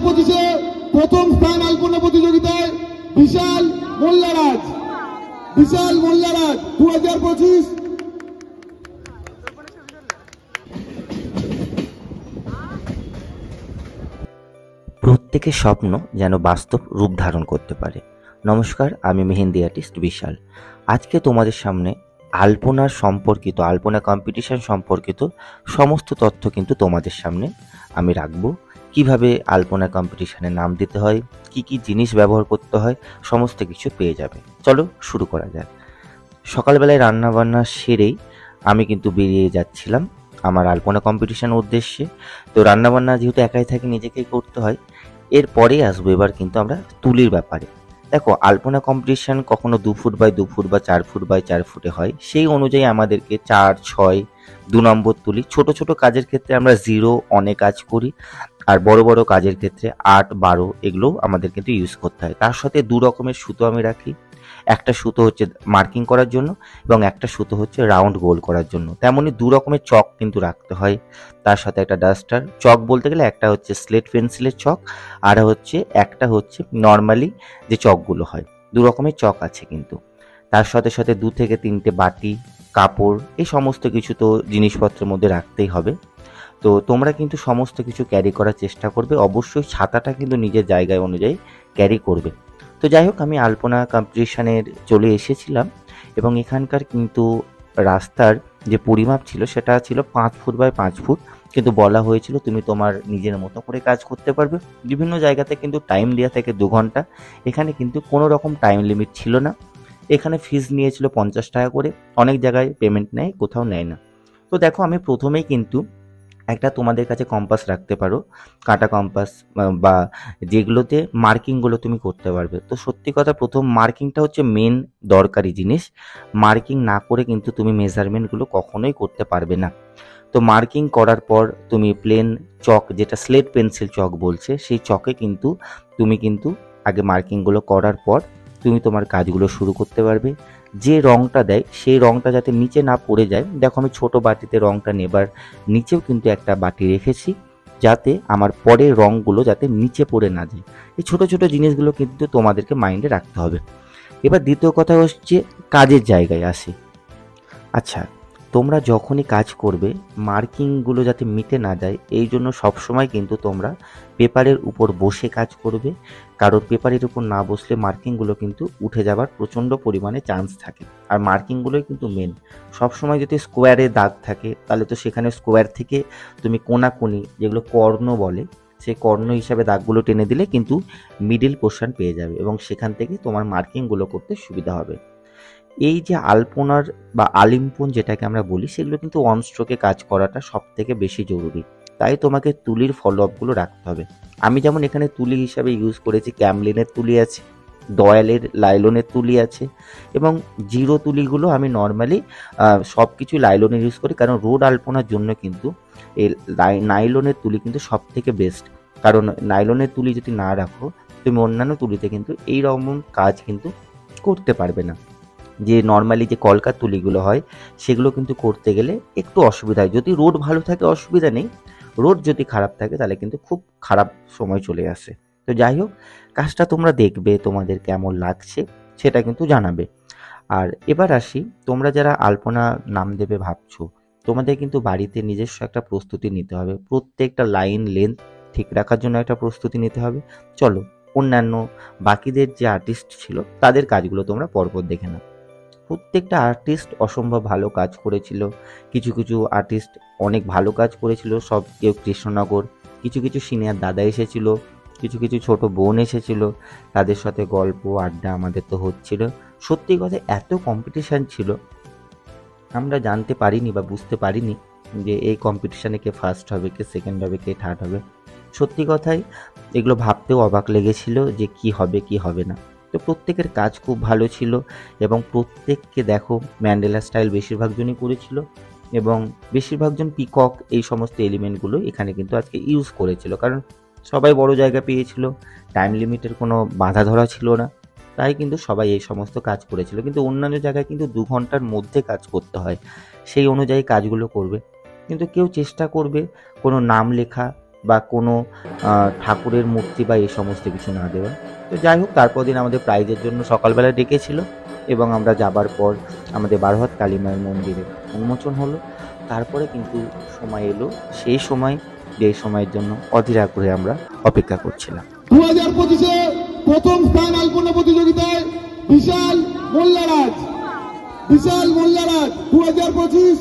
2025-এ প্রথম স্থান আলপনা প্রতিযোগিতায় বিশাল মোল্লারাজ 2025। প্রত্যেকের স্বপ্ন যেন বাস্তব রূপ ধারণ করতে পারে। নমস্কার, আমি মেহেন্দি আর্টিস্ট বিশাল। আজকে তোমাদের সামনে আলপনার সম্পর্কিত, আলপনা কম্পিটিশন সম্পর্কিত সমস্ত তথ্য কিন্তু তোমাদের সামনে আমি রাখবো। কিভাবে আলপনা কম্পিটিশনে নাম দিতে হয়, কি কি জিনিস ব্যবহার করতে হয়, সমস্ত কিছু পেয়ে যাবে। চলো শুরু করা যাক। সকালবেলায় রান্নাবান্না সেরেই আমি কিন্তু বেরিয়ে যাচ্ছিলাম আমার আলপনা কম্পিটিশন উদ্দেশ্যে। তো রান্নাবান্না যেহেতু একাই থাকি, নিজেকেই করতে হয়। এরপরে আসবো এবার কিন্তু আমরা তুলির ব্যাপারে। দেখো, আলপনা কম্পিটিশন কখনো 2 ফুট বাই 2 ফুট বা 4 ফুট বাই 4 ফুটে হয়। সেই অনুযায়ী আমাদেরকে 4, 6, 2 নম্বর তুলি। ছোট ছোট কাজের ক্ষেত্রে আমরা 0 অনেক কাজ করি, আর বড় বড় কাজের ক্ষেত্রে 8, 12 এগুলো আমাদের কিন্তু ইউজ করতে হয়। তার সাথে 2 রকমের সুতো আমি রাখি। একটা সুতো হচ্ছে মার্কিং করার জন্য এবং একটা সুতো হচ্ছে রাউন্ড গোল করার জন্য। তেমনই 2 রকমের চক কিন্তু রাখতে হয়। তার সাথে একটা ডাস্টার। চক বলতে গেলে একটা হচ্ছে স্লেট পেন্সিলের চক, আর একটা হচ্ছে নর্মালি যে চকগুলো হয়। 2 রকমের চক আছে কিন্তু। তার সাথে সাথে 2 থেকে 3টে বাটি, কাপড়, এই সমস্ত কিছু তো জিনিসপত্রের মধ্যে রাখতেই হবে। তো তোমরা কিন্তু সমস্ত কিছু ক্যারি করার চেষ্টা করবে। অবশ্যই ছাতাটা কিন্তু নিজের জায়গায় অনুযায়ী ক্যারি করবে। তো যাই হোক, আমি আলপনা কম্পিটিশনের চলে এসেছিলাম এবং এখানকার কিন্তু রাস্তার যে পরিমাপ ছিল সেটা ছিল 5 ফুট বাই 5 ফুট। কিন্তু বলা হয়েছিল তুমি তোমার নিজের মতো করে কাজ করতে পারবে। বিভিন্ন জায়গাতে কিন্তু টাইম দেওয়া থাকে 2 ঘন্টা। এখানে কিন্তু কোনো রকম টাইম লিমিট ছিল না। এখানে ফিস নিয়েছিল 50 টাকা করে। অনেক জায়গায় পেমেন্ট নেয়, কোথাও নেয় না। তো দেখো, আমি প্রথমেই কিন্তু একটা তোমাদের কাছে কম্পাস রাখতে পারো, কাঁটা কম্পাস, বা যেগুলোতে মার্কিংগুলো তুমি করতে পারবে। তো সত্যি কথা, প্রথম মার্কিংটা হচ্ছে মেন দরকারি জিনিস। মার্কিং না করে কিন্তু তুমি মেজারমেন্টগুলো কখনোই করতে পারবে না। তো মার্কিং করার পর তুমি প্লেন চক, যেটা স্লেট পেন্সিল চক বলছে, সেই চকে কিন্তু তুমি আগে মার্কিংগুলো করার পর তুমি তোমার কাজগুলো শুরু করতে পারবে। যে রঙটা দেয় সেই রঙটা যাতে নিচে না পড়ে যায়। দেখো, আমি ছোট বাটিতে রঙটা নেবার নিচেও কিন্তু একটা বাটি রেখেছি, যাতে আমার পরের রঙগুলো যাতে নিচে পড়ে না যায়। এই ছোট ছোট জিনিসগুলো কিন্তু তোমাদেরকে মাইন্ডে রাখতে হবে। এবার দ্বিতীয় কথা হচ্ছে কাজের জায়গায় আসি। আচ্ছা, তোমরা যখনই কাজ করবে মার্কিংগুলো যাতে মিটে না যায়, এই জন্য সবসময় কিন্তু তোমরা পেপারের উপর বসে কাজ করবে। কারণ পেপারের উপর না বসলে মার্কিংগুলো কিন্তু উঠে যাবার প্রচণ্ড পরিমাণে চান্স থাকে। আর মার্কিংগুলোই কিন্তু মেন। সবসময় যদি স্কোয়ারে দাগ থাকে তাহলে তো সেখানে স্কোয়ার থেকে তুমি কোনাকুনি, যেগুলো কর্ণ বলে, সেই কর্ণ হিসাবে দাগগুলো টেনে দিলে কিন্তু মিডিল পোর্শন পেয়ে যাবে এবং সেখান থেকে তোমার মার্কিংগুলো করতে সুবিধা হবে। এই যে আলপনার বা আলিম্পন যেটাকে আমরা বলি, সেগুলো কিন্তু অন স্ট্রোকে কাজ করাটা সব থেকে বেশি জরুরি। তাই তোমাকে তুলির ফলো আপগুলো রাখতে হবে। আমি যেমন এখানে তুলি হিসাবে ইউজ করেছি, ক্যামলিনের তুলি আছে, দয়ালের লাইলনের তুলি আছে, এবং জিরো তুলিগুলো আমি নর্মালি সব কিছু লাইলনের ইউজ করি। কারণ রোড আলপনার জন্য কিন্তু এই নাইলনের তুলি কিন্তু সব থেকে বেস্ট। কারণ নাইলনের তুলি যদি না রাখো, তুমি অন্যান্য তুলিতে কিন্তু এই রকম কাজ কিন্তু করতে পারবে না। যে নর্মালি যে কলকার তুলিগুলো হয় সেগুলো কিন্তু করতে গেলে একটু অসুবিধা হয়। যদি রোড ভালো থাকে অসুবিধা নেই, রোড যদি খারাপ থাকে তাহলে কিন্তু খুব খারাপ সময় চলে আসে। তো যাই হোক, কাজটা তোমরা দেখবে, তোমাদের কেমন লাগছে সেটা কিন্তু জানাবে। আর এবার আসি, তোমরা যারা আলপনা নাম দেবে ভাবছো, তোমাদের কিন্তু বাড়িতে নিজস্ব একটা প্রস্তুতি নিতে হবে। প্রত্যেকটা লাইন লেন্থ ঠিক রাখার জন্য একটা প্রস্তুতি নিতে হবে। চলো, অন্যান্য বাকিদের যে আর্টিস্ট ছিল তাদের কাজগুলো তোমরা পরপর দেখে নাও। প্রত্যেকটা আর্টিস্ট অসম্ভব ভালো কাজ করেছিল। কিছু কিছু আর্টিস্ট অনেক ভালো কাজ করেছিল, সব কেউ কৃষ্ণনগর। কিছু কিছু সিনিয়র দাদা এসেছিল, কিছু কিছু ছোট বোন এসেছিল, তাদের সাথে গল্প আড্ডা আমাদের তো হচ্ছিল। সত্যি কথা, এত কম্পিটিশান ছিল, আমরা জানতে পারিনি বা বুঝতে পারিনি যে এই কম্পিটিশানে কে ফার্স্ট হবে, কে সেকেন্ড হবে, কে থার্ড হবে। সত্যি কথাই এগুলো ভাবতেও অবাক লেগেছিল যে কি হবে কি হবে না। তো প্রত্যেকের কাজ খুব ভালো ছিল এবং প্রত্যেককে দেখো, ম্যান্ডেলা স্টাইল বেশিরভাগ জনই করেছিল এবং বেশিরভাগ জন পিকক, এই সমস্ত এলিমেন্টগুলো এখানে কিন্তু আজকে ইউজ করেছিল। কারণ সবাই বড় জায়গা পেয়েছিল, টাইম লিমিটের কোনো বাধা ধরা ছিল না, তাই কিন্তু সবাই এই সমস্ত কাজ করেছিল। কিন্তু অন্যান্য জায়গায় কিন্তু 2 ঘন্টার মধ্যে কাজ করতে হয়, সেই অনুযায়ী কাজগুলো করবে। কিন্তু কেউ চেষ্টা করবে কোনো নাম লেখা বা কোনো ঠাকুরের মূর্তি বা এই সমস্ত কিছু না দেওয়া। তো যাই হোক, তারপর দিন আমাদের প্রাইজের জন্য সকালবেলা ডেকেছিল এবং আমরা যাবার পর আমাদের বারোহাত কালী মায়ের মন্দিরে উন্মোচন হলো। তারপরে কিন্তু সময় এলো, সেই সময় যে সময়ের জন্য অধীর আগ্রহে আমরা অপেক্ষা করছিলাম। 2025-এ প্রথম স্থান আলপনা প্রতিযোগিতায় বিশাল মোল্লারাজ 2025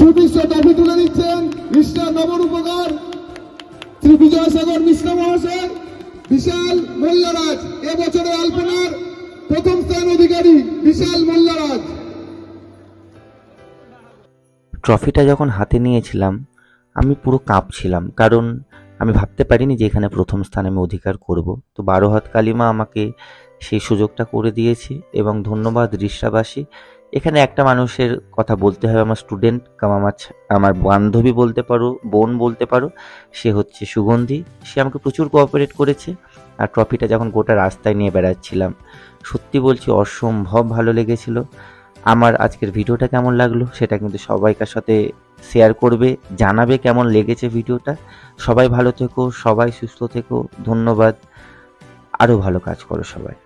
সুবিষ্ট ট্রফি তুলে দিচ্ছেন মিস্টার নবরূপকার শ্রী বিজয়সাগর মিশ্র মহাশয়। বিশাল মোল্লারাজ এবছরের আলপনার প্রথম স্থান অধিকারী বিশাল মোল্লারাজ। ট্রফিটা যখন হাতে নিয়েছিলাম আমি পুরো কাঁপছিলাম, কারণ আমি ভাবতে পারিনি যে এখানে প্রথম স্থান আমি অধিকার করব। তো বারোহাত কালীমা আমাকে সেই সুযোগটা করে দিয়েছে এবং ধন্যবাদ রিষ্টাবাসী। এখানে একটা মানুষের কথা বলতে হবে, আমার স্টুডেন্ট আমার বান্ধবী বলতে পারো, বোন বলতে পারো, সে হচ্ছে সুগন্ধি। সে আমাকে প্রচুর কোঅপারেট করেছে। আর ট্রফিটা যখন গোটা রাস্তায় নিয়ে বেড়াচ্ছিলাম, সত্যি বলছি অসম্ভব ভালো লেগেছিল। আমার আজকের ভিডিওটা কেমন লাগলো সেটা কিন্তু সবাইকার সাথে শেয়ার করবে, জানাবে কেমন লেগেছে ভিডিওটা। সবাই ভালো থেকো, সবাই সুস্থ থেকো, ধন্যবাদ। আরও ভালো কাজ করো সবাই।